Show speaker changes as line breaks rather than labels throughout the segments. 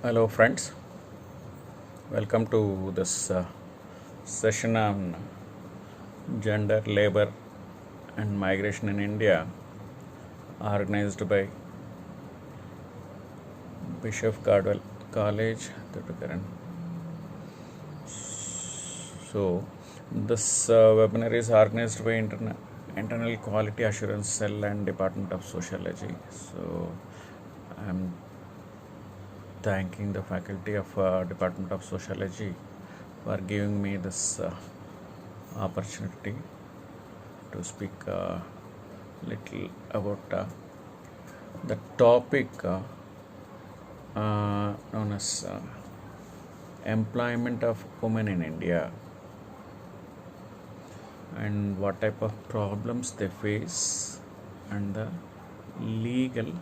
Hello, friends. Welcome to this session on gender, labor, and migration in India, organized by Bishop Cardwell College, Thoothukudi. So, this webinar is organized by Internal Quality Assurance Cell and Department of Sociology. So, I'm thanking the faculty of Department of Sociology for giving me this opportunity to speak little about the topic known as employment of women in India and what type of problems they face and the legal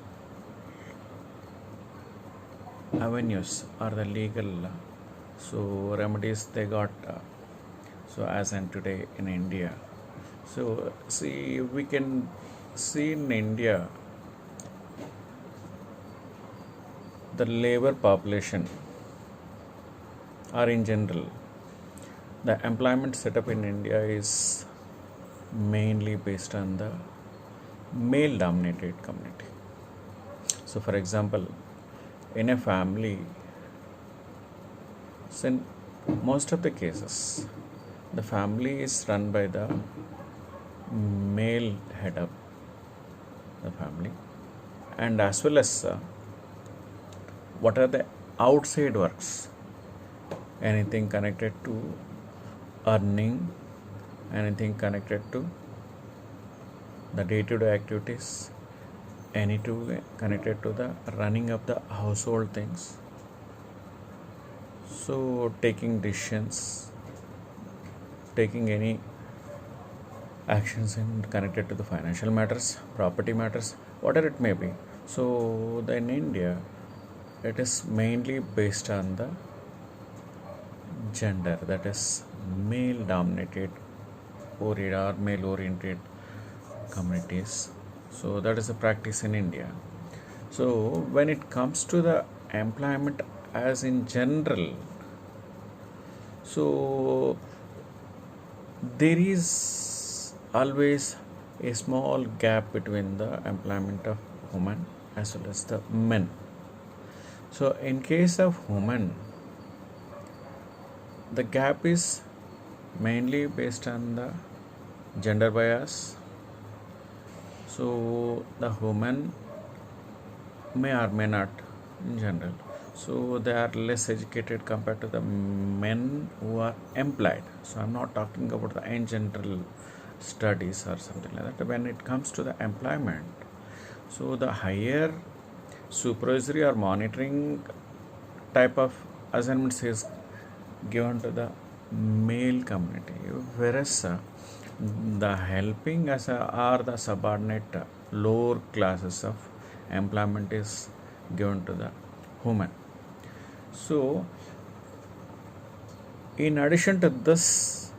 avenues or the legal remedies they got so as and today in India. So see, we can see in India the labor population or in general the employment setup in India is mainly based on the male dominated community. So for example, in a family, in most of the cases, the family is run by the male head of the family, and as well as what are the outside works, anything connected to earning, anything connected to the day-to-day activities, anything connected to the running of the household things. So taking decisions, taking any actions in connected to the financial matters, property matters, whatever it may be. So in India, it is mainly based on the gender, that is male dominated or male oriented communities. So that is a practice in India. So when it comes to the employment as in general, so there is always a small gap between the employment of women as well as the men. So in case of women, the gap is mainly based on the gender bias. So the women may or may not in general. So they are less educated compared to the men who are employed. So I'm not talking about the in general studies or something like that. When it comes to the employment, so the higher supervisory or monitoring type of assignments is given to the male community, whereas the helping as or the subordinate lower classes of employment is given to the women. So in addition to this,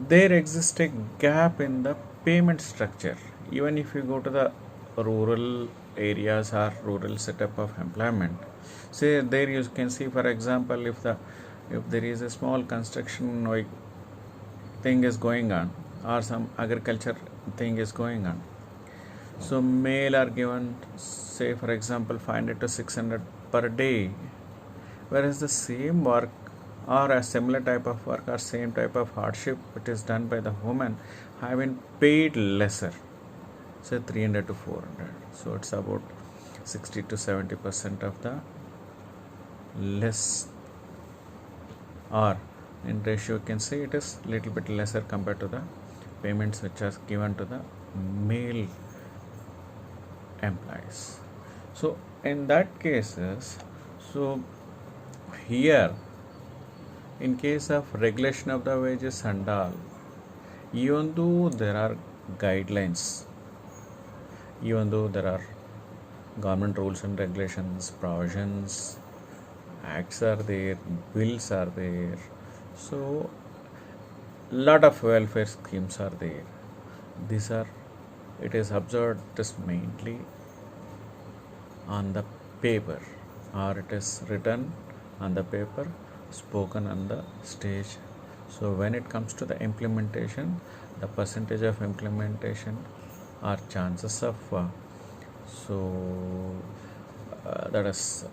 there exists a gap in the payment structure. Even if you go to the rural areas or rural setup of employment, say there you can see, for example, if there is a small construction thing is going on or some agriculture thing is going on, so male are given, say for example, 500 to 600 per day, whereas the same work or a similar type of work or same type of hardship which is done by the woman have been paid lesser, say 300 to 400. So it's about 60 to 70% of the less, or in ratio you can say it is little bit lesser compared to the payments which are given to the male employees. So in that cases, so here in case of regulation of the wages and all, even though there are guidelines, even though there are government rules and regulations, provisions, acts are there, bills are there, so lot of welfare schemes are there. These are, it is observed, it is mainly on the paper. or it is written on the paper, spoken on the stage. So when it comes to the implementation, the percentage of implementation or chances of that is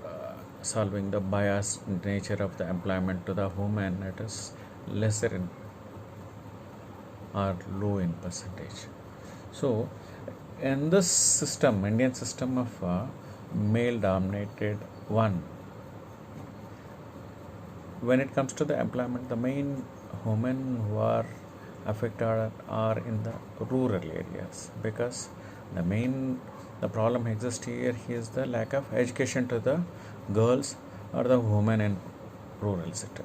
solving the biased nature of the employment to the women, it is lesser in or low in percentage. So in this system, Indian system of male dominated one, when it comes to the employment, the main women who are affected are in the rural areas, because the problem exists here is the lack of education to the girls or the women in rural sector.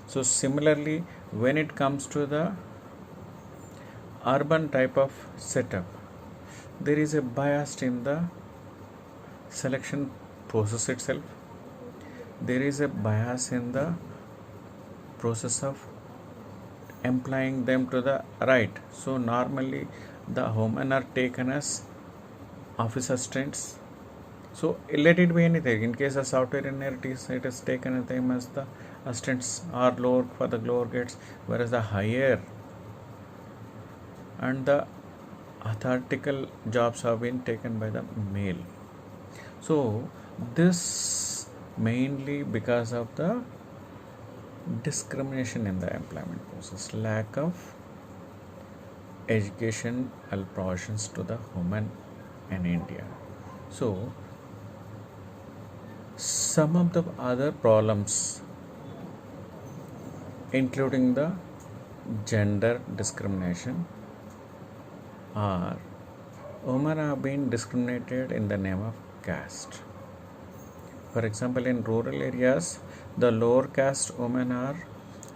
So similarly, when it comes to the urban type of setup, there is a bias in the selection process itself. There is a bias in the process of employing them to the right. So normally the women are taken as office assistants. So let it be anything. In case of software engineer, it is taken as them as the assistants or lower for the lower grades, whereas the higher and the authoritical jobs have been taken by the male. So this mainly because of the discrimination in the employment process, lack of education and provisions to the women in India. So some of the other problems, including the gender discrimination, are women have been discriminated in the name of caste. For example, in rural areas, the lower caste women are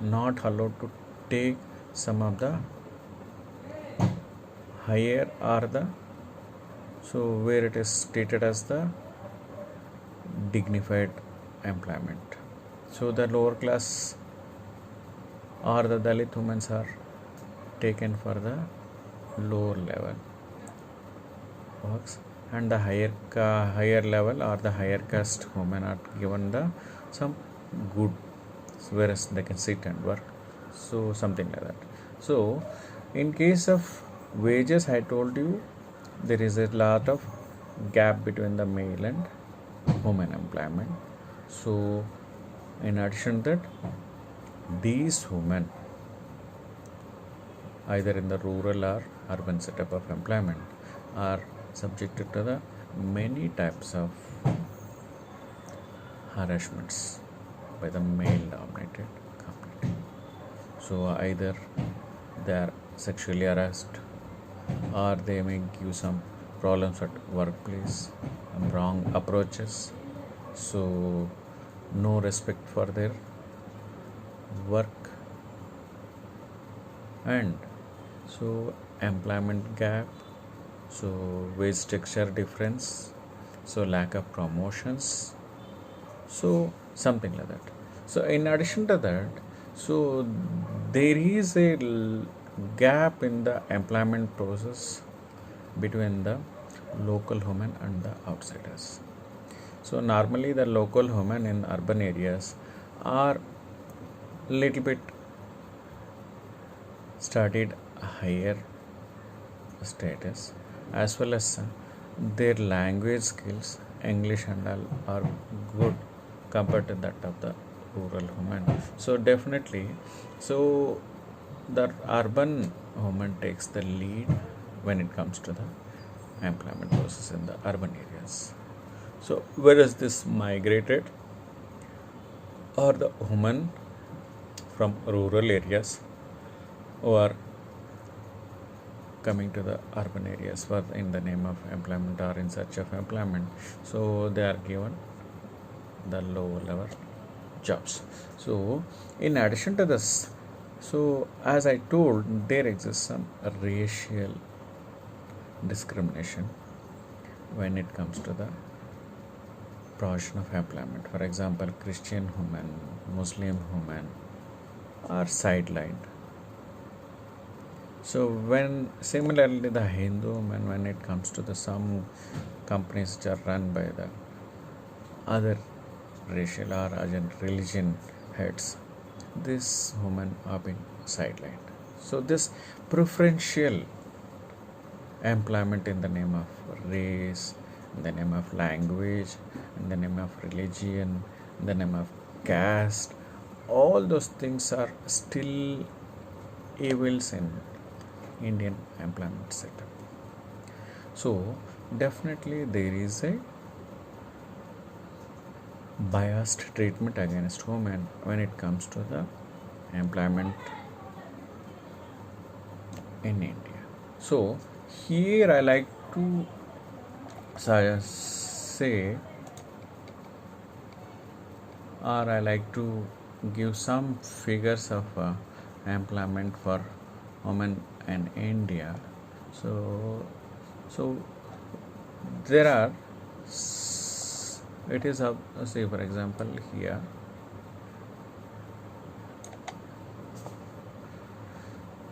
not allowed to take some of the higher or the, so where it is treated as the dignified employment. So the lower class or the Dalit women are taken for the lower level works, and the higher level or the higher caste women are given the some good, whereas they can sit and work. So something like that. So in case of wages, I told you there is a lot of gap between the male and women employment. So in addition to that, these women, either in the rural or urban setup of employment, are subjected to the many types of harassments by the male dominated community. So either they are sexually harassed, or they may give some problems at workplace, wrong approaches, so no respect for their work, and so employment gap, so wage structure difference, so lack of promotions, so something like that. So in addition to that, so there is a gap in the employment process between the local women and the outsiders. So normally the local women in urban areas are little bit studied higher status, as well as their language skills, English and all, are good compared to that of the rural women. So definitely, so the urban woman takes the lead when it comes to the employment process in the urban areas. So whereas this migrated or the women from rural areas who are coming to the urban areas for in the name of employment or in search of employment, so they are given the lower level jobs. So in addition to this, so as I told, there exists some racial discrimination when it comes to the provision of employment. For example, Christian women, Muslim women are sidelined. So when similarly the Hindu women, when it comes to the some companies which are run by the other racial or other religion heads, this women are being sidelined. So this preferential employment in the name of race, in the name of language, in the name of religion, in the name of caste, all those things are still evils in Indian employment setup. So definitely there is a biased treatment against women when it comes to the employment in India. So here I like to say, or I like to give some figures of employment for women in India. So there are, it is a, say for example here,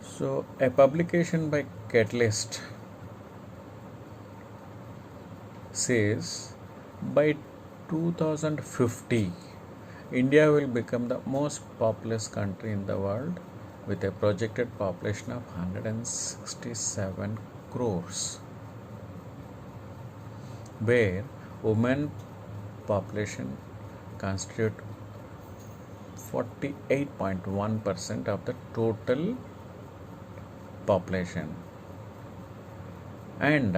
so a publication by Catalyst says by 2050 India will become the most populous country in the world with a projected population of 167 crores, where women population constitute 48.1% of the total population, and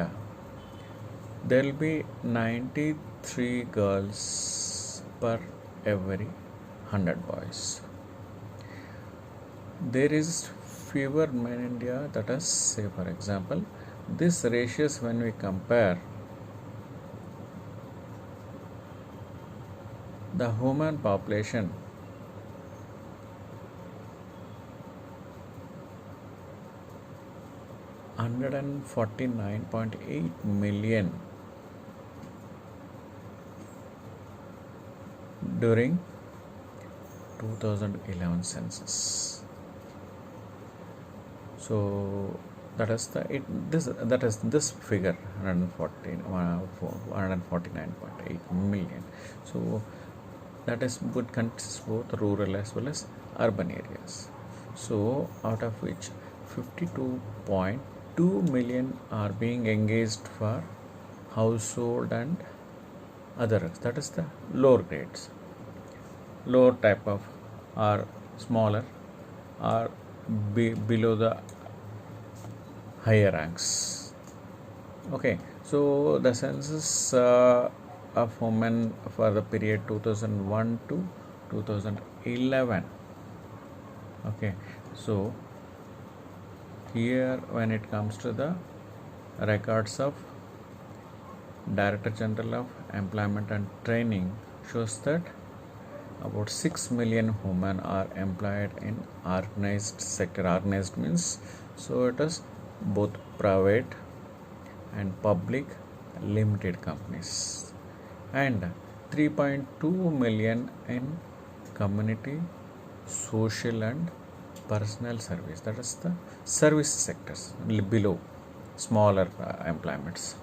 there will be 93 girls per every 100 boys. There is fewer men in India, that is, say for example, this ratios when we compare the human population $149.8 million during 2011 census. So that is this figure 149.8 million. So that is would consist both rural as well as urban areas. So out of which 52.2 million are being engaged for household and others, that is the lower grades, lower type of, or smaller, or below the higher ranks. Okay, so the census of women for the period 2001 to 2011. Okay, so here when it comes to the records of Director General of Employment and Training shows that about 6 million women are employed in organized sector. Organized means, so it is both private and public limited companies, and 3.2 million in community, social and personal service, that is the service sectors below smaller employments.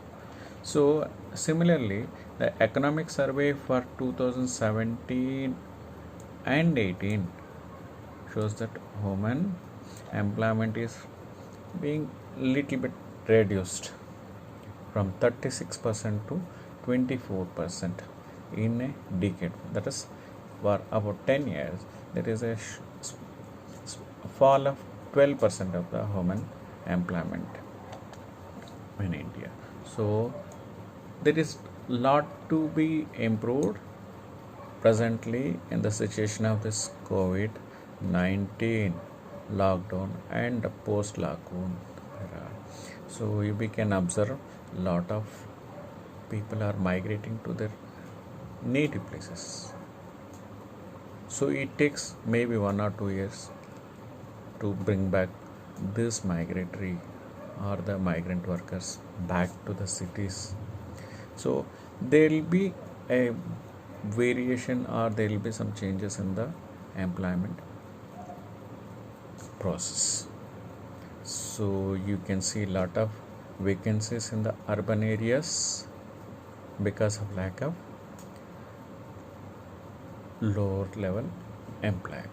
So similarly, the economic survey for 2017 and 18 shows that women employment is being little bit reduced from 36% to 24% in a decade. That is, for about 10 years there is a fall of 12% of the women employment in India. So there is lot to be improved presently in the situation of this COVID-19 lockdown and post lockdown era. So we can observe lot of people are migrating to their native places. So it takes maybe 1 or 2 years to bring back this migratory or the migrant workers back to the cities. So there will be a variation, or there will be some changes in the employment process. So you can see a lot of vacancies in the urban areas because of lack of lower level employment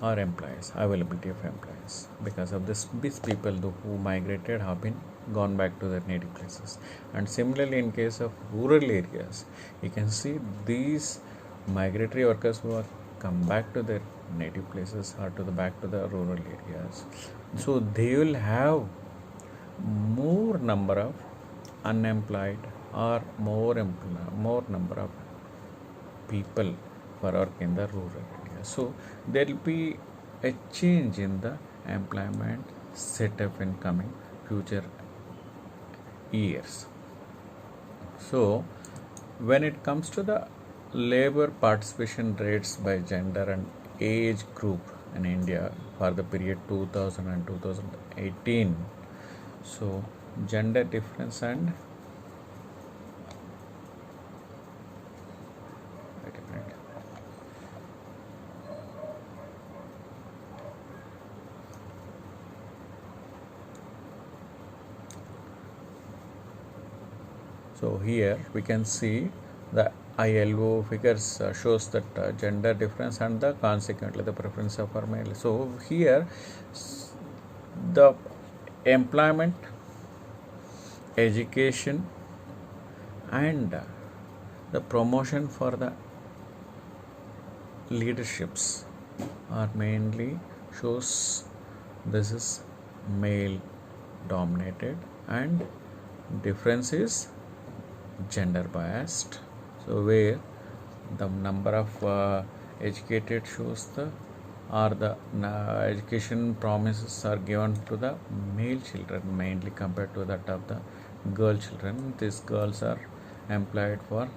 or employees, availability of employees. Because of this, these people who migrated have been gone back to their native places. And similarly, in case of rural areas, you can see these migratory workers who are come back to their native places or to the back to the rural areas. So they will have more number of unemployed or more number of people for work in the rural area. So there will be a change in the employment setup in coming future years. So when it comes to the labor participation rates by gender and age group in India for the period 2000 and 2018, so gender difference and wait a minute. So here we can see the ILO figures shows that gender difference and the consequently the preference of our male. So here the employment, education and the promotion for the leaderships are mainly shows this is male dominated and difference is gender biased. So where the number of educated shows the or the education promises are given to the male children mainly compared to that of the girl children. These girls are employed for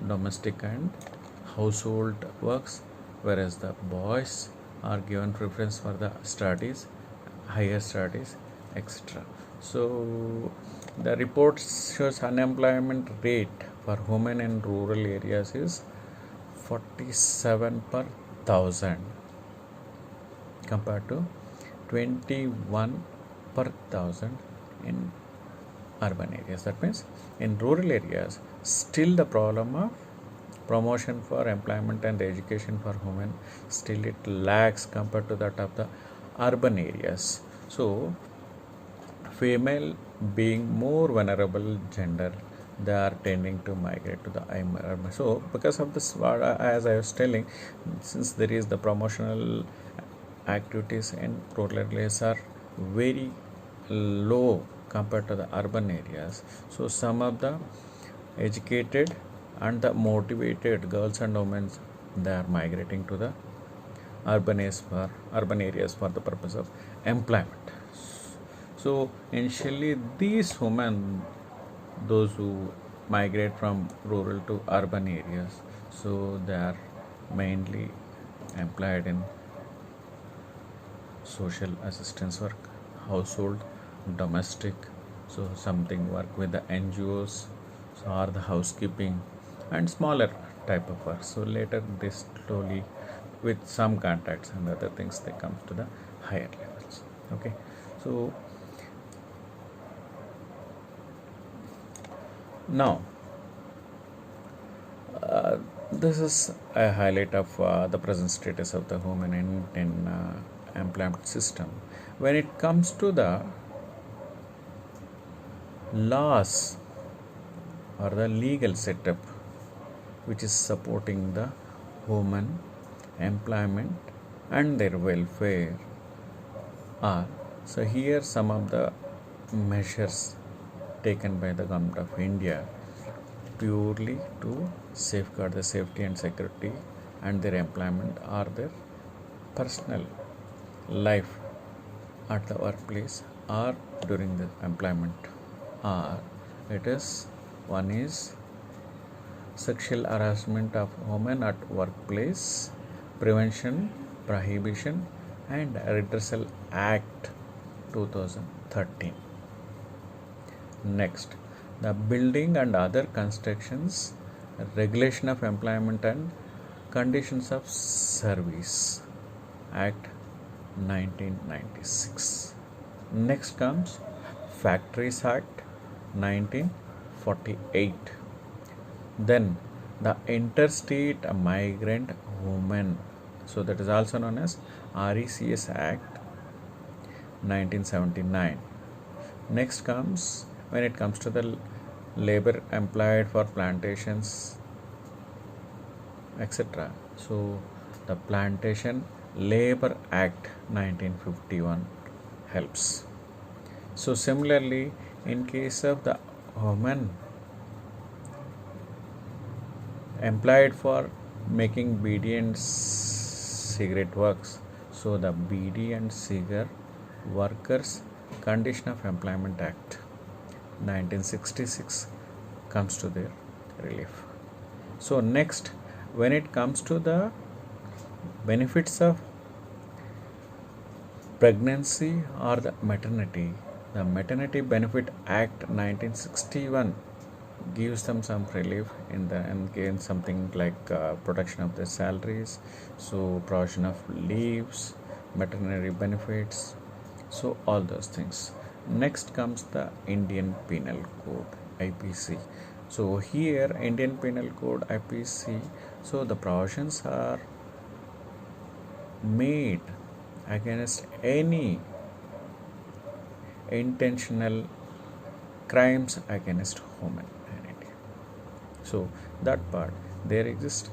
domestic and household works, whereas the boys are given preference for the studies, higher studies, etc. So the report shows unemployment rate for women in rural areas is 47 per thousand compared to 21 per thousand in urban areas. That means in rural areas still the problem of promotion for employment and education for women still it lacks compared to that of the urban areas. So female being more vulnerable gender, they are tending to migrate to the urban. So because of this, as I was telling, since there is the promotional activities in rural areas are very low compared to the urban areas, so some of the educated and the motivated girls and women, they are migrating to the urban areas for the purpose of employment. So initially these women, those who migrate from rural to urban areas, so they are mainly employed in social assistance work, household, domestic, so something work with the NGOs, so or the housekeeping and smaller type of work. So later this slowly with some contacts and other things they come to the higher levels. Okay, so now this is a highlight of the present status of the women in employment system. When it comes to the laws or the legal setup which is supporting the women employment and their welfare are, so here some of the measures taken by the government of India purely to safeguard the safety and security and their employment or their personal life at the workplace or during the employment, or it is one is sexual harassment of women at workplace prevention, prohibition and redressal act 2013. Next, the building and other constructions regulation of employment and conditions of service act 1996. Next comes Factories Act 1948. Then the Interstate Migrant Women, so that is also known as RECS Act 1979. Next comes, when it comes to the labor employed for plantations, etc. So the Plantation Labor Act 1951 helps. So similarly, in case of the women employed for making BD and cigarette works, so the BD and cigar workers Condition of Employment Act 1966 comes to their relief. So next, when it comes to the benefits of pregnancy or the maternity, the Maternity Benefit Act 1961 gives them some relief in the and gain something like protection of their salaries, so provision of leaves, maternity benefits, so all those things. Next comes the Indian Penal Code, IPC. So here Indian Penal Code, IPC, so the provisions are made against any intentional crimes against humanity. So that part, there exist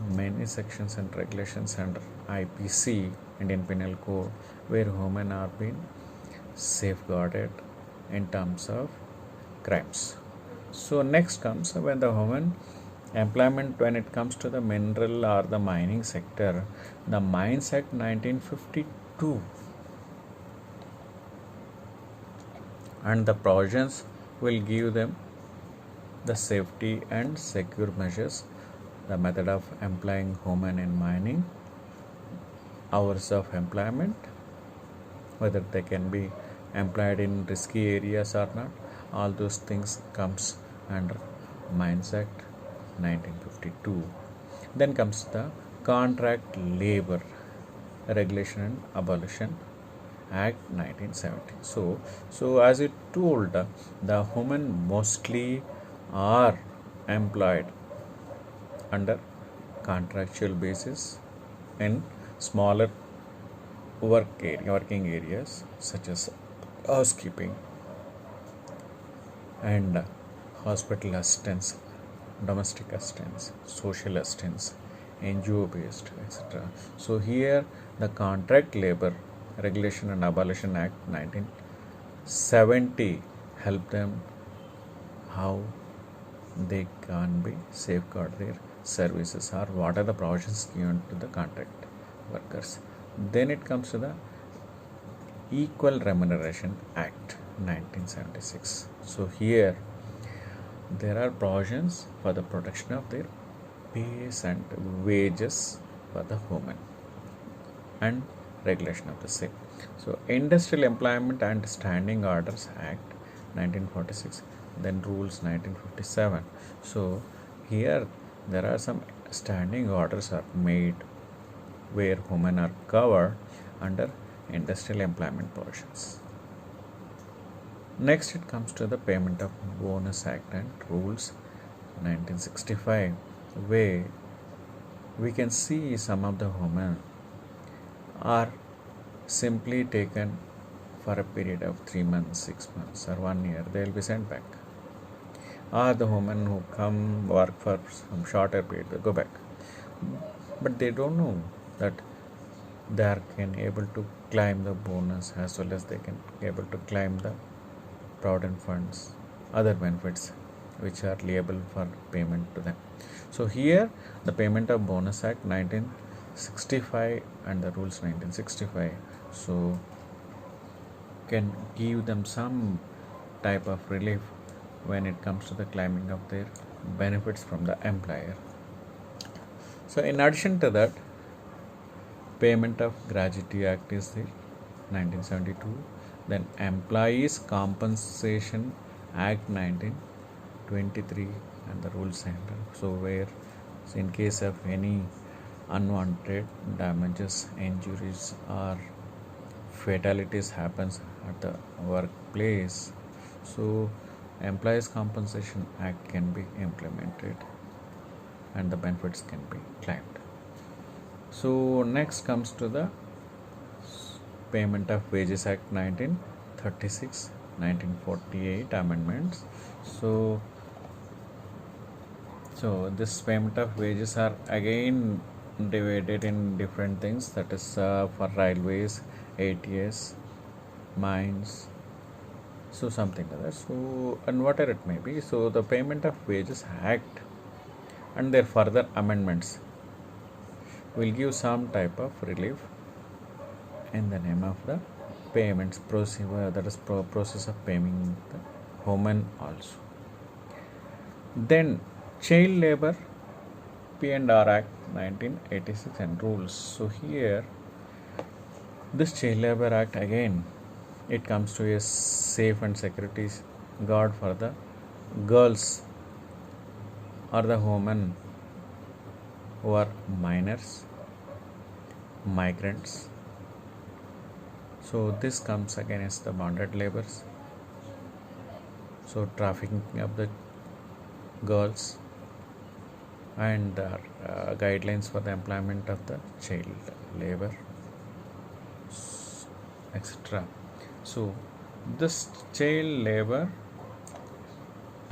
many sections and regulations under IPC, Indian Penal Code, where women are being safeguarded in terms of crimes. So next comes when the women employment, when it comes to the mineral or the mining sector, the Mines Act 1952 and the provisions will give them the safety and secure measures, the method of employing women in mining, hours of employment, whether they can be employed in risky areas or not, all those things comes under Mines Act 1952. Then comes the Contract Labor Regulation and Abolition Act 1970. So as it told, the women mostly are employed under contractual basis in smaller working areas such as housekeeping and hospital assistance, domestic assistance, social assistance, NGO based, etc. So here the Contract Labor Regulation and Abolition Act 1970 help them how they can be safeguard their services or what are the provisions given to the contract workers. Then it comes to the Equal Remuneration Act 1976. So here there are provisions for the protection of their pays and wages for the women and regulation of the same. So Industrial Employment and Standing Orders Act 1946, then rules 1957. So here there are some standing orders are made where women are covered under industrial employment provisions. Next it comes to the Payment of Bonus Act and rules 1965, where we can see some of the women are simply taken for a period of 3 months, 6 months or 1 year, they will be sent back. Or the women who come work for some shorter period, they go back. But they don't know that they are able to claim the bonus as well as they can able to claim the provident funds, other benefits which are liable for payment to them. So here the Payment of Bonus Act 1965 and the rules 1965 so can give them some type of relief when it comes to the claiming of their benefits from the employer. So in addition to that, Payment of Gratuity Act is there 1972, then Employees Compensation Act 1923 and the rules center. So where in case of any unwanted damages, injuries or fatalities happens at the workplace, so Employees Compensation Act can be implemented and the benefits can be claimed. So next comes to the Payment of Wages Act 1936, 1948 amendments. So this payment of wages are again divided in different things, that is for railways, ATS, mines, so something like that. So and whatever it may be, so the Payment of Wages Act and their further amendments will give some type of relief in the name of the payments procedure, that is process of paying the women also. Then Child Labor P&R Act 1986 and rules. So here this Child Labor Act, again it comes to a safe and security guard for the girls or the women who are minors, migrants. So this comes against the bonded labors, so trafficking of the girls, and guidelines for the employment of the child labor, etc. So this Child Labor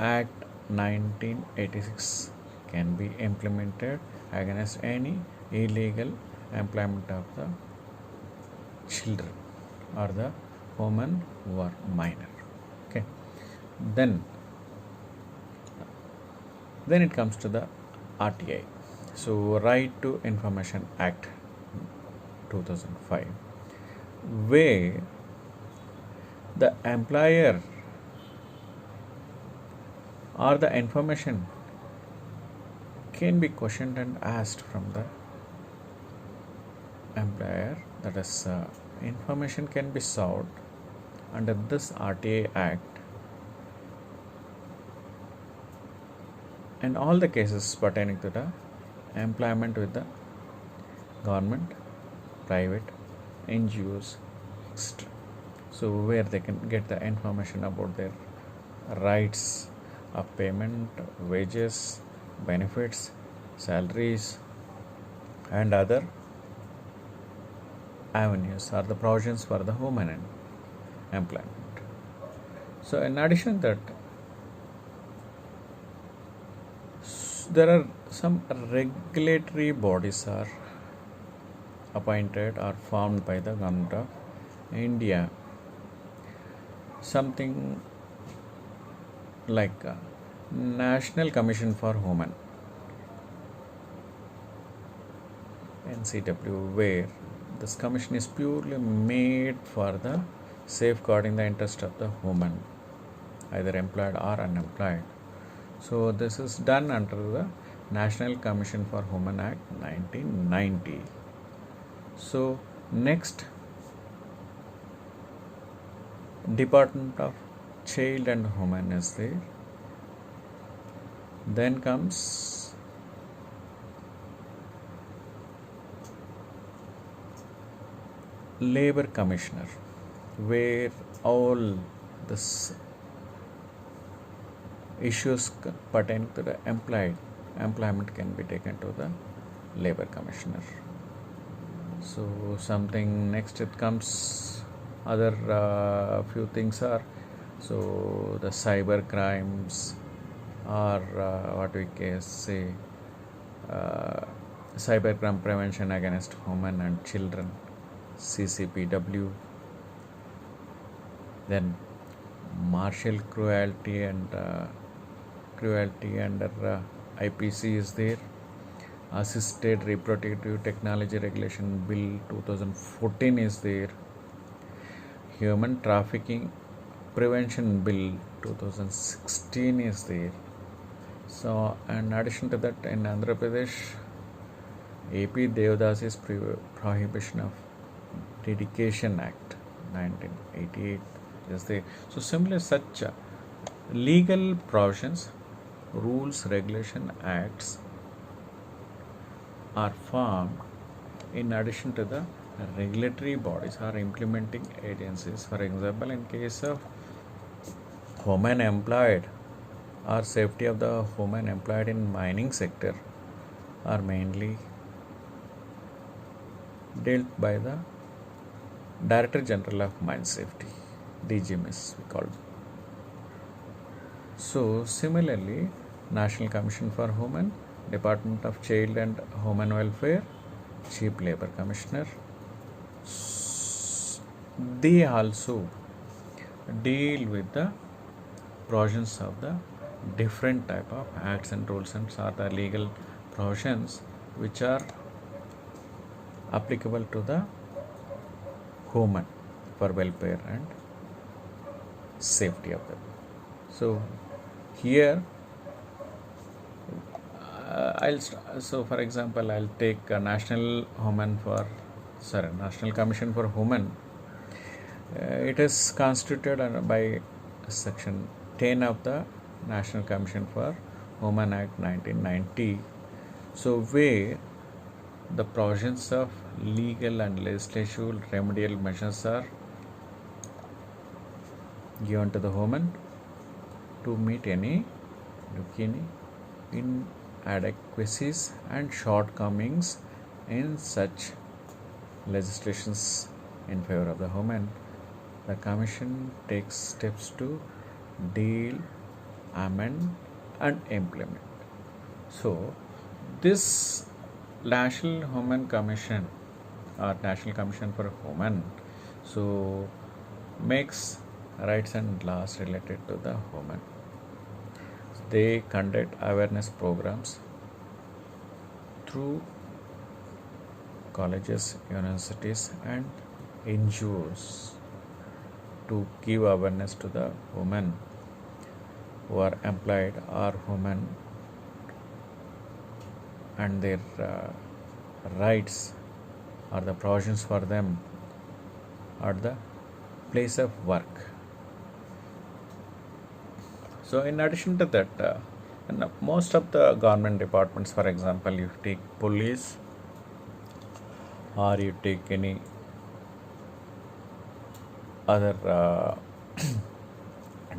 Act 1986 can be implemented against any illegal employment of the children or the women who are minor. Okay, then it comes to the RTI. So Right to Information Act 2005, where the employer or the information can be questioned and asked from the employer, that is information can be sought under this RTI Act, and all the cases pertaining to the employment with the government, private, NGOs, etc. So where they can get the information about their rights of payment, wages, benefits, salaries, and other avenues or the provisions for the women and employment. So in addition to that, there are some regulatory bodies are appointed or formed by the government of India, something like National Commission for Women, NCW, where this commission is purely made for the safeguarding the interest of the woman, either employed or unemployed. So this is done under the National Commission for Women Act 1990. So next, Department of Child and Women is there. Then comes Labor Commissioner, where all this issues pertaining to the employment can be taken to the Labor Commissioner. So something next, it comes other few things are, so the cyber crimes, or what we can say, cybercrime prevention against women and children, CCPW. Then martial cruelty and cruelty under IPC is there. Assisted Reproductive Technology Regulation Bill 2014 is there. Human Trafficking Prevention Bill 2016 is there. So in addition to that, in Andhra Pradesh, AP Devadasis Prohibition of Dedication Act 1988 is there. So similar such legal provisions, rules, regulation, acts are formed in addition to the regulatory bodies or implementing agencies. For example, in case of women employed or safety of the women employed in mining sector, are mainly dealt by the Director General of Mine Safety, DGMS we call it. So similarly, National Commission for Women, Department of Child and Human Welfare, Chief Labor Commissioner, they also deal with the provisions of the different type of acts and rules and are the legal provisions which are applicable to the women for welfare and safety of them. So here so for example I'll take National Commission for Women. It is constituted by section 10 of the National Commission for Women Act 1990. So where the provisions of legal and legislative remedial measures are given to the women to meet any inadequacies and shortcomings in such legislations in favor of the women. The Commission takes steps to deal, amend, and implement. So, this National Women Commission or National Commission for Women so makes rights and laws related to the women. They conduct awareness programs through colleges, universities, and NGOs to give awareness to the women who are employed or women and their rights or the provisions for them at the place of work. So in addition to that, most of the government departments, for example, you take police or you take any other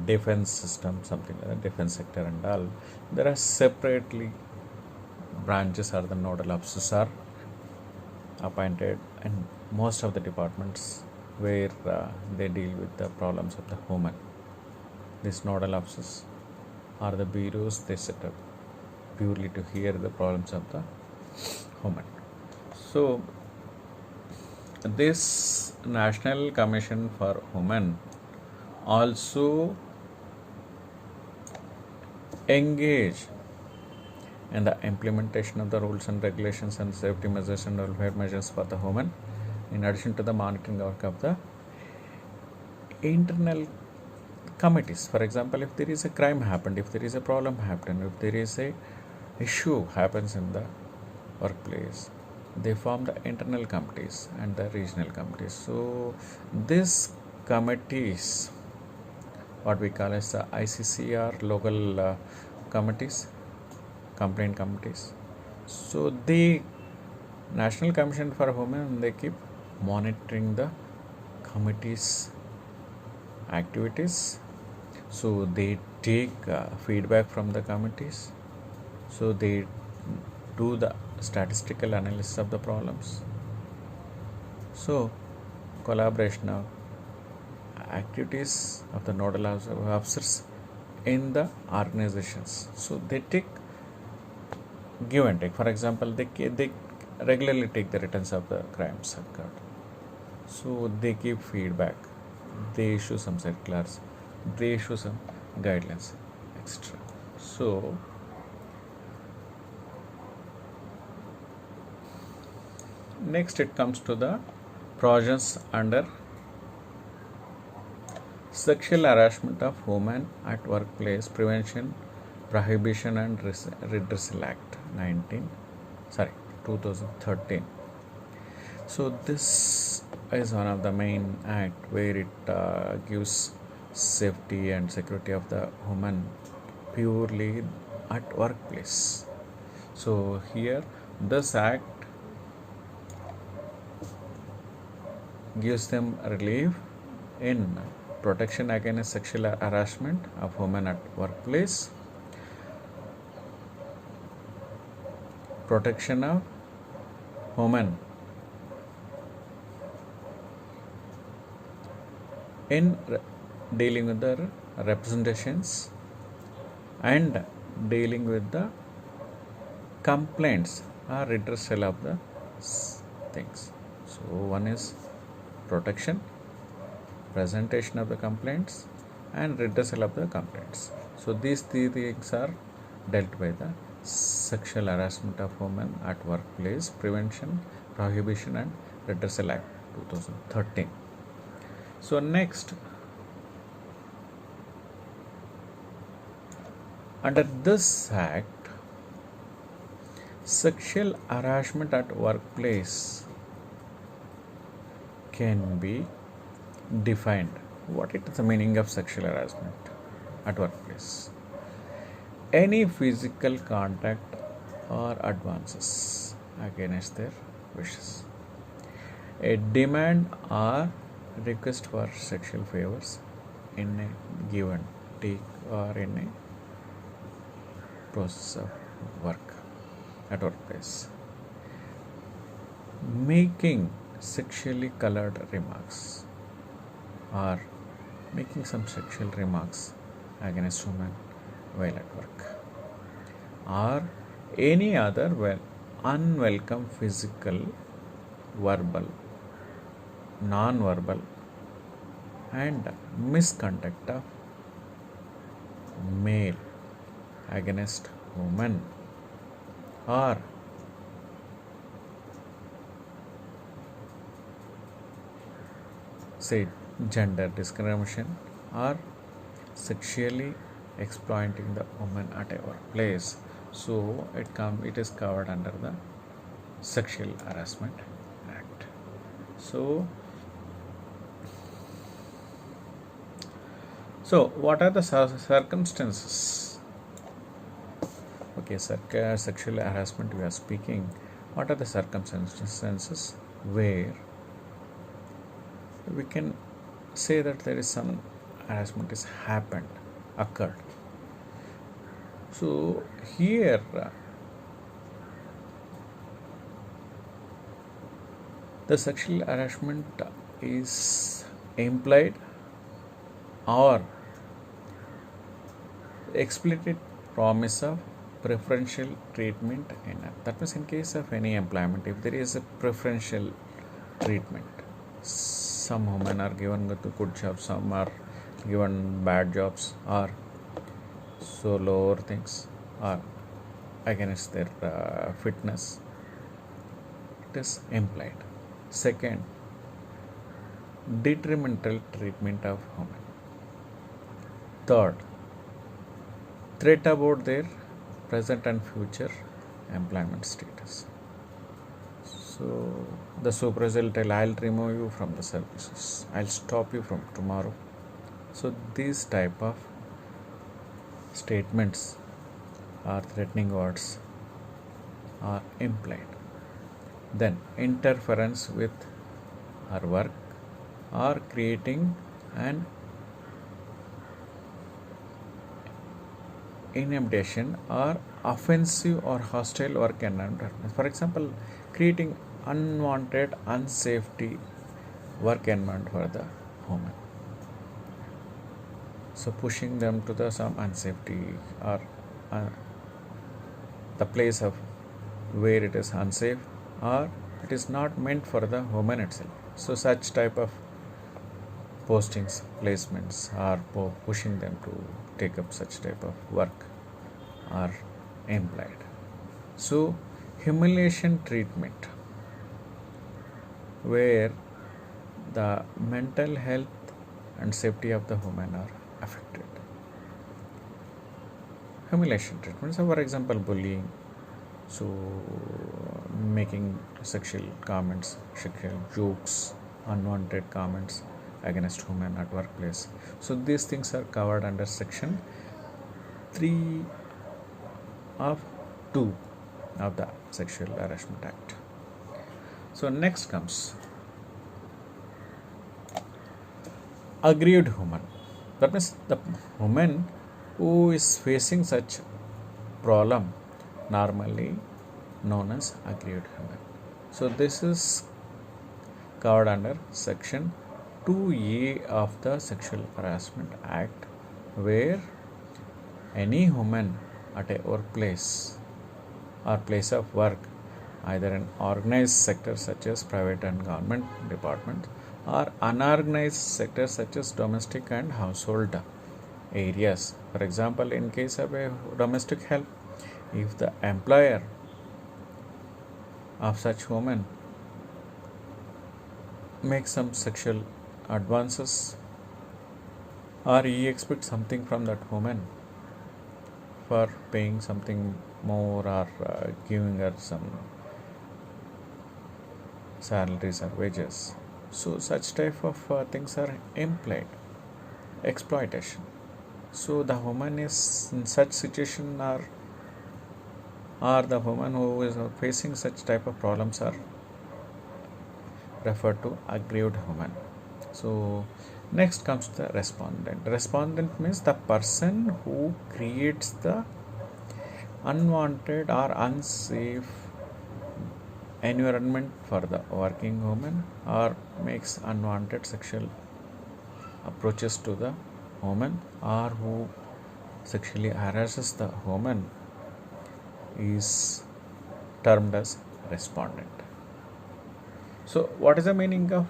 defense system, something like that, defense sector and all, there are separately branches or the nodal officers are appointed in most of the departments where they deal with the problems of the women. These nodal officers are the bureaus they set up purely to hear the problems of the women. So this National Commission for Women also engage in the implementation of the rules and regulations and safety measures and welfare measures for the women, in addition to the monitoring work of the internal committees. For example, if there is a crime happened, if there is a problem happened, if there is a issue happens in the workplace, they form the internal committees and the regional committees. So these committees, what we call as the ICCR local committees, complaint committees. So the National Commission for Women, they keep monitoring the committees activities. So they take feedback from the committees. So they do the statistical analysis of the problems. So collaboration of activities of the nodal officers in the organizations. So they take give and take. For example, they regularly take the returns of the crimes occurred. So they give feedback. They issue some circulars. They issue some guidelines, etc. So next it comes to the provisions under Sexual Harassment of Women at Workplace Prevention, Prohibition and Redressal Act 2013. So this is one of the main act where it gives safety and security of the woman purely at workplace. So here this act gives them relief in protection against sexual harassment of women at workplace, protection of women in dealing with the representations and dealing with the complaints or redressal of the things. So one is protection, presentation of the complaints, and redressal of the complaints. So these three things are dealt by the Sexual Harassment of Women at Workplace Prevention, Prohibition and Redressal Act 2013. So next, under this act, sexual harassment at workplace can be defined. What is the meaning of sexual harassment at workplace? Any physical contact or advances against their wishes, a demand or request for sexual favors in a given take or in a process of work at workplace, making sexually colored remarks or making some sexual remarks against women while at work, or any other unwelcome physical, verbal, non-verbal and misconduct of male against women, or say gender discrimination, or sexually exploiting the woman at a workplace. So it is covered under the Sexual Harassment Act. So what are the circumstances? Okay, sexual harassment we are speaking. What are the circumstances where we can say that there is some harassment is occurred? So here the sexual harassment is implied or explicit promise of preferential treatment that means in case of any employment, if there is a preferential treatment, some women are given good jobs, some are given bad jobs, or so lower things, or against their fitness, it is implied. Second, detrimental treatment of women. Third, threat about their present and future employment status. So the supervisor will tell, I'll remove you from the services, I'll stop you from tomorrow. So these type of statements or threatening words are implied. Then interference with her work or creating an intimidation or offensive or hostile work environment. For example, creating unwanted, unsafety work environment for the woman. So pushing them to the some unsafety or the place of where it is unsafe or it is not meant for the woman itself. So such type of postings, placements are pushing them to take up such type of work are implied. So humiliation treatment, where the mental health and safety of the woman are affected. Humiliation treatment, so for example bullying, so making sexual comments, sexual jokes, unwanted comments against women at workplace. So these things are covered under section 3 of 2 of the Sexual Harassment Act. So next comes aggrieved woman. That means the woman who is facing such problem, normally known as aggrieved human. So this is covered under section 2A of the Sexual Harassment Act, where any woman at a workplace or place of work, either in organized sectors such as private and government departments, or unorganized sectors such as domestic and household areas. For example, in case of a domestic help, if the employer of such woman makes some sexual advances, or he expects something from that woman for paying something more, or giving her some salaries or wages, so such type of things are implied exploitation. So the woman is in such situation, or the woman who is facing such type of problems are referred to aggrieved woman. So next comes the respondent. Respondent means the person who creates the unwanted or unsafe environment for the working woman, or makes unwanted sexual approaches to the woman, or who sexually harasses the woman, is termed as respondent. So what is the meaning of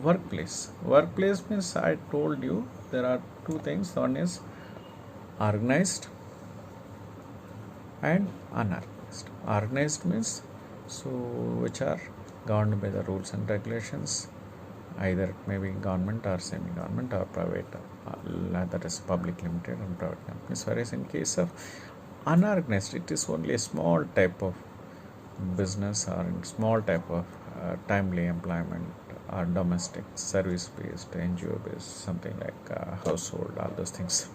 workplace? Workplace means, I told you there are two things. One is organized and unorganized. Organized means which are governed by the rules and regulations, either it may be government or semi-government or private, that is public limited and private companies. Whereas in case of unorganized, it is only a small type of business, or small type of timely employment, or domestic service based, NGO based, something like household, all those things.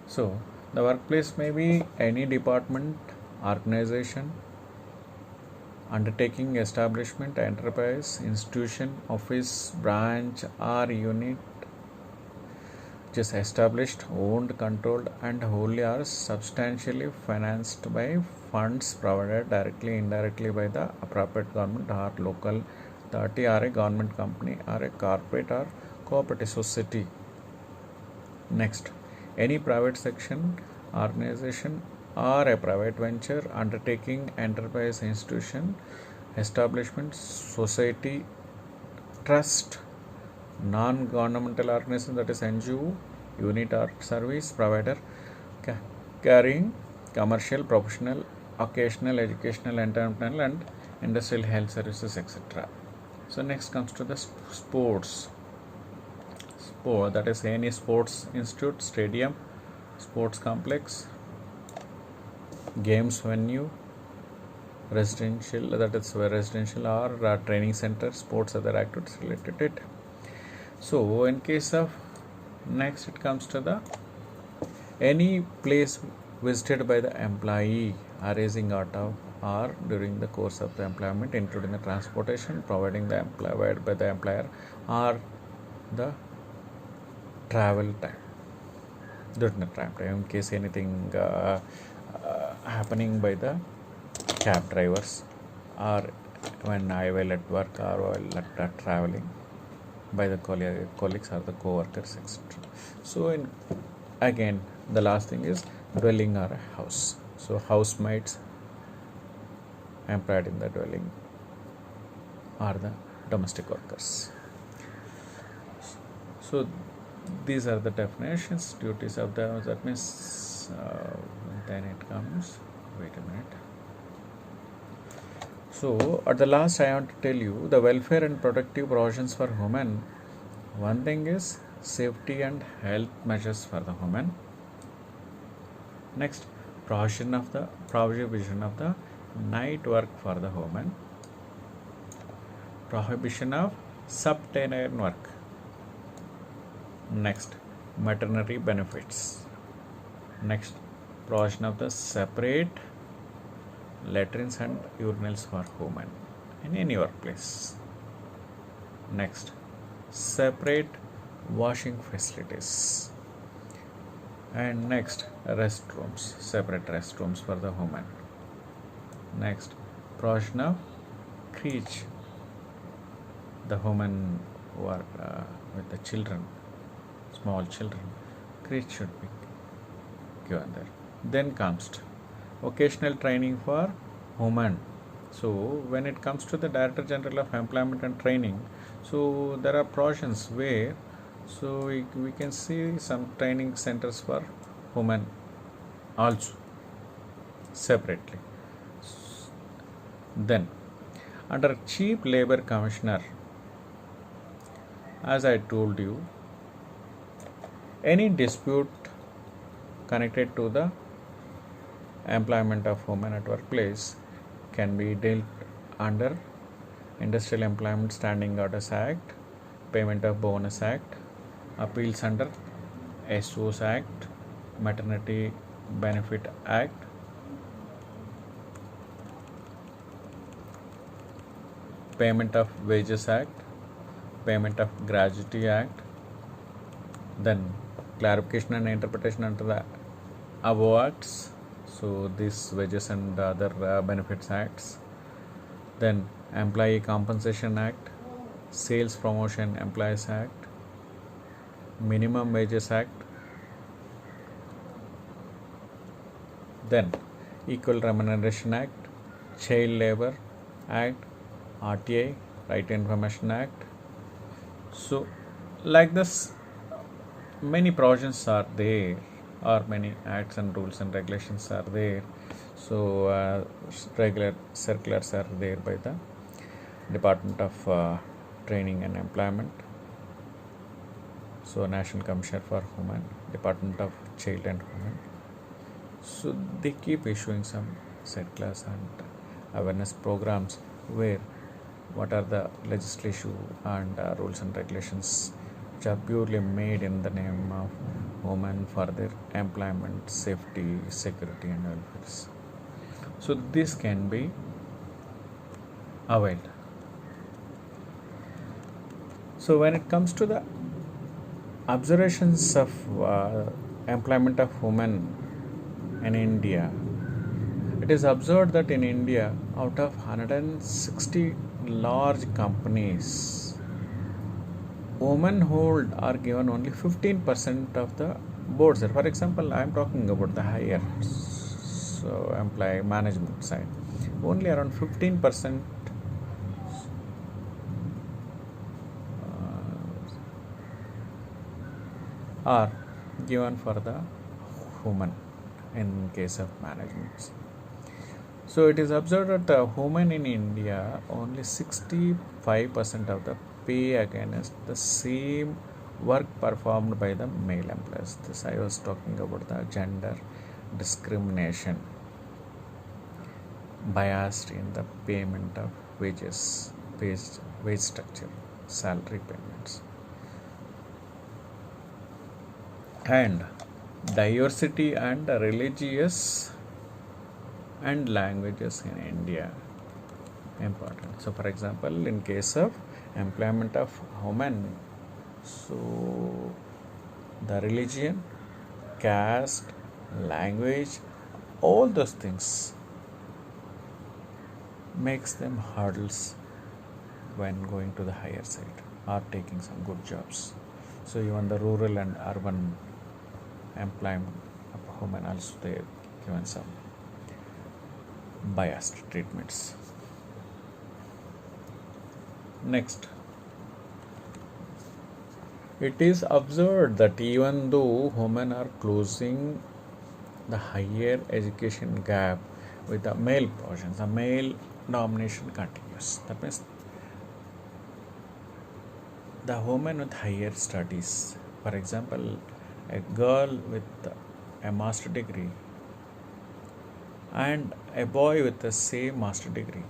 So the workplace may be any department, organization, undertaking, establishment, enterprise, institution, office, branch, or unit which is established, owned, controlled, and wholly or substantially financed by funds provided directly, indirectly by the appropriate government or local authority, or a government company, or a corporate or cooperative society. Next, any private section, organization, or a private venture, undertaking, enterprise, institution, establishment, society, trust, non-governmental organization, that is NGO, unit or service provider, carrying commercial, professional, occasional, educational, entertainment, and industrial health services, etc. So next comes to the sports. That is any sports institute, stadium, sports complex, games venue, residential, that is residential or training center, sports, other activities related to it. So in case of next, it comes to the any place visited by the employee arising out of or during the course of the employment, including the transportation, providing the employed by the employer, or the travel time, during the time, in case anything happening by the cab drivers, or when I while at work, or while at traveling by the colleagues or the co-workers, etc. So again, the last thing is dwelling or a house. So housemates employed in the dwelling are the domestic workers. So these are the definitions, duties of the, that means then it comes, wait a minute. So at the last, I want to tell you the welfare and protective provisions for women. One thing is safety and health measures for the women. Next, prohibition of the night work for the women. Prohibition of subterranean work. Next, maternity benefits. Next, provision of the separate latrines and urinals for women in any workplace. Next, separate washing facilities. And next, restrooms, separate restrooms for the women. Next, provision of creche, the women who are with the children, small children, creche should be given there. Then comes vocational training for women. So when it comes to the Director General of Employment and Training, so there are provisions where so we can see some training centers for women also separately. Then under Chief Labor Commissioner, as I told you, any dispute connected to the employment of women at workplace can be dealt under Industrial Employment Standing Orders Act, Payment of Bonus Act, appeals under SOS Act, Maternity Benefit Act, Payment of Wages Act, Payment of Gratuity Act, then clarification and interpretation under the above acts, so this wages and other benefits acts, then Employee Compensation Act, Sales Promotion Employees Act, Minimum Wages Act, then Equal Remuneration Act, Child Labor Act, RTI, Right to Information Act. So like this, many provisions are there, or many acts and rules and regulations are there. So regular circulars are there by the Department of Training and Employment, so National Commissioner for Women, Department of Child and Women. So they keep issuing some circulars and awareness programs where what are the legislation and rules and regulations which are purely made in the name of women for their employment, safety, security and welfare. So this can be availed. So when it comes to the observations of employment of women in India, it is observed that in India, out of 160 large companies, women hold are given only 15% of the boards. For example, I am talking about the higher employee management side. Only around 15% are given for the women in case of management. So it is observed that the women in India only 65% of the pay against the same work performed by the male employees. This I was talking about the gender discrimination biased in the payment of wages, wage structure, salary payments, and diversity and religious and languages in India important. So for example, in case of employment of women, so the religion, caste, language, all those things makes them hurdles when going to the higher side or taking some good jobs. So even the rural and urban employment of women also they given some biased treatments. Next, it is observed that even though women are closing the higher education gap with the male portions, the male domination continues. That means the woman with higher studies, for example, a girl with a master degree and a boy with the same master degree,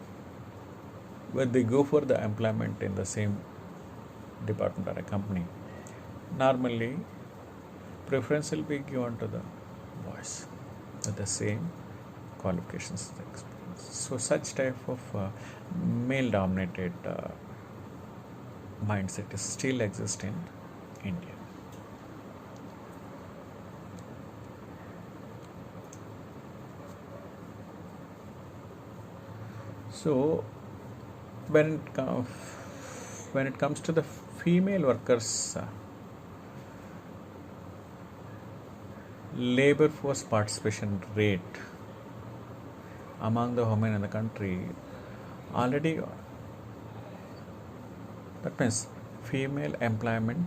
when they go for the employment in the same department or a company, normally preference will be given to the boys with the same qualifications and experience. So such type of male dominated mindset is still exist in India. So when when it comes to the female workers, labor force participation rate among the women in the country already, that means female employment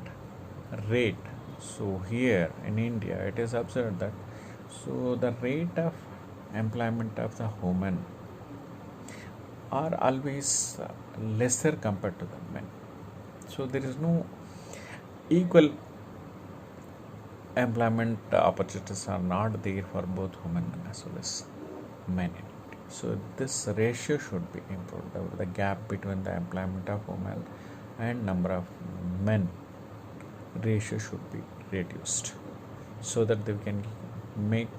rate. So here in India it is observed that so the rate of employment of the women are always lesser compared to the men. So there is no equal employment opportunities are not there for both women as well as men. So this ratio should be improved. The gap between the employment of women and number of men ratio should be reduced, so that they can make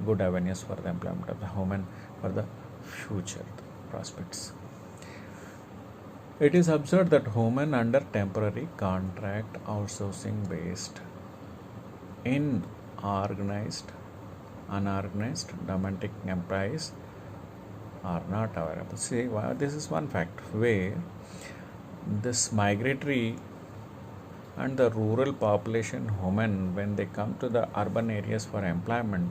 good awareness for the employment of the women for the future prospects. It is observed that women under temporary contract outsourcing based in organized, unorganized domestic employees are not available. See, this is one fact where this migratory and the rural population women, when they come to the urban areas for employment,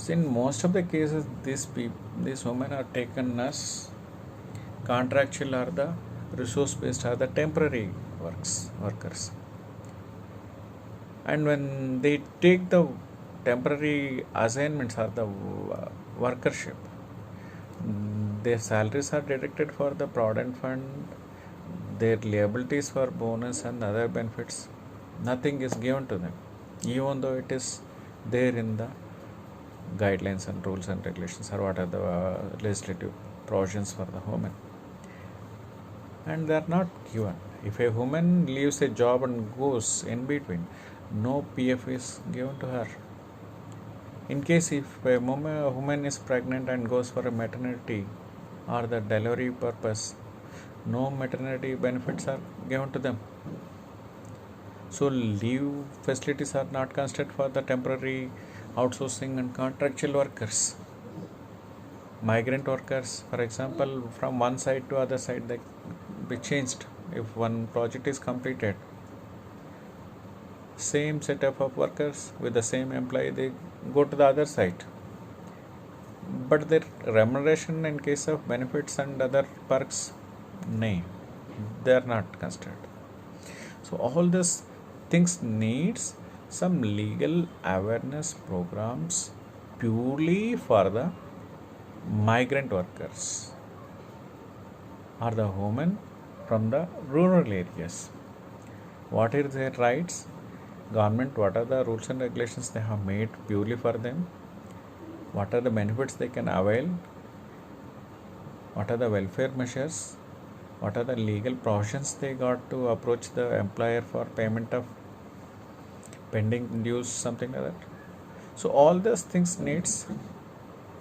in most of the cases these women are taken as contractual or the resource based or the temporary workers, and when they take the temporary assignments or the workership, their salaries are deducted for the provident fund, their liabilities for bonus and other benefits, nothing is given to them, even though it is there in the guidelines and rules and regulations or what are the legislative provisions for the women, and they are not given. If a woman leaves a job and goes in between, no PF is given to her. In case if a woman is pregnant and goes for a maternity or the delivery purpose, no maternity benefits are given to them. So leave facilities are not considered for the temporary outsourcing and contractual workers. Migrant workers, for example, from one side to other side, they be changed. If one project is completed, same setup of workers with the same employee, they go to the other side, but their remuneration in case of benefits and other perks, nay, they are not considered. So all these things needs some legal awareness programs purely for the migrant workers or the women from the rural areas. What are their rights? Government, what are the rules and regulations they have made purely for them? What are the benefits they can avail? What are the welfare measures? What are the legal provisions they got to approach the employer for payment of pending dues, something like that? So all those things needs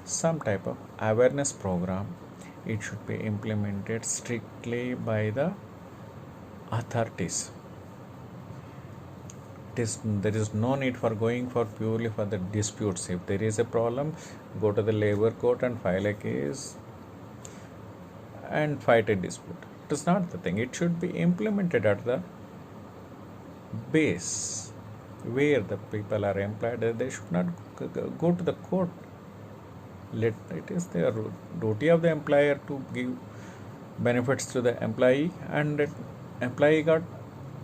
some type of awareness program. It should be implemented strictly by the authorities. There is no need for going for purely for the disputes. If there is a problem, go to the labor court and file a case and fight a dispute. It is not the thing. It should be implemented at the base where the people are employed. They should not go to the court. It is the duty of the employer to give benefits to the employee, and the employee got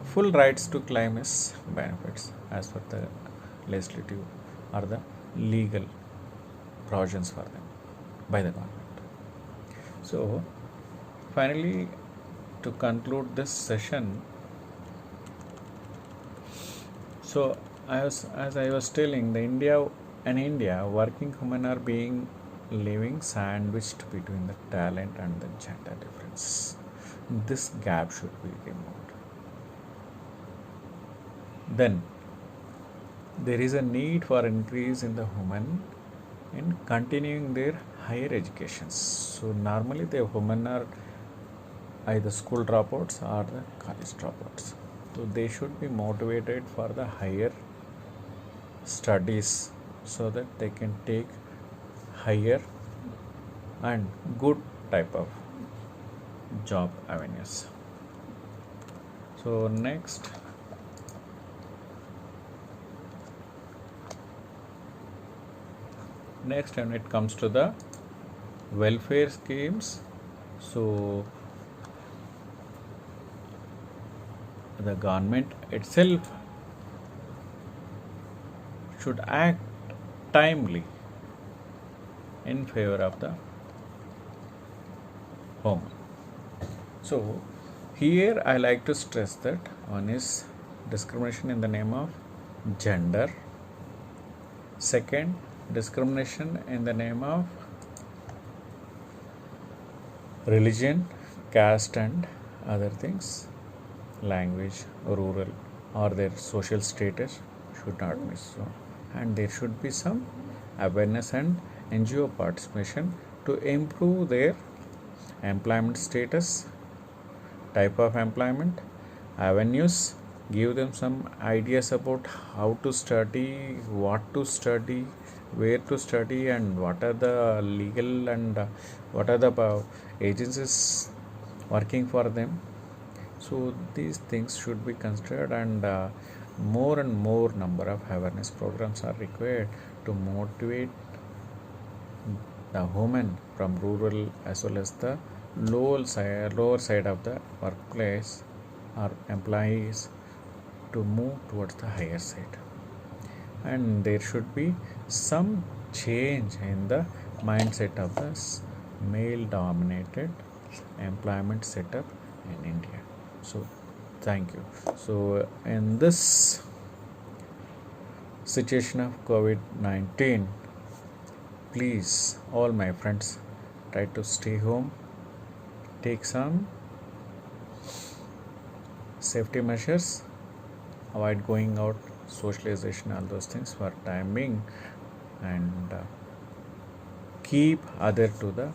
full rights to claim his benefits as per the legislative or the legal provisions for them by the government. So finally, to conclude this session, so as I was telling, in India, working women are being living sandwiched between the talent and the gender difference. This gap should be removed. Then there is a need for increase in the women in continuing their higher educations. So normally the women are either school dropouts or the college dropouts. So they should be motivated for the higher studies so that they can take higher and good type of job avenues. So next, when it comes to the welfare schemes, so the government itself should act timely in favor of the home. So here I like to stress that one is discrimination in the name of gender. Second, discrimination in the name of religion, caste, and other things, language, rural, or their social status should not miss. So, and there should be some awareness and NGO participation to improve their employment status, type of employment, avenues, give them some ideas about how to study, what to study, where to study, and what are the legal and what are the agencies working for them. So these things should be considered, and more number of awareness programs are required to motivate the women from rural as well as the lower side of the workplace or employees to move towards the higher side. And there should be some change in the mindset of the male dominated employment setup in India. So thank you. So in this situation of COVID-19, please, all my friends, try to stay home, take some safety measures, avoid going out, socialization, all those things for time being, and keep adhere to the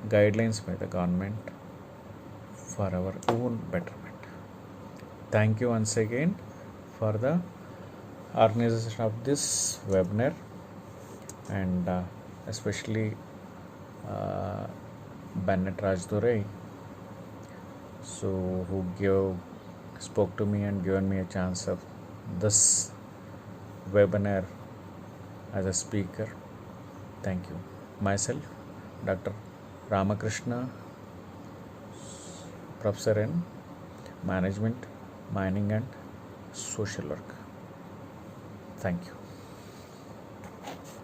guidelines by the government for our own betterment. Thank you once again for the organization of this webinar, and especially Bennett Rajdurai, so who spoke to me and given me a chance of this webinar as a speaker. Thank you. Myself, Dr. Ramakrishna, Professor in Management, Mining and Social Work. Thank you.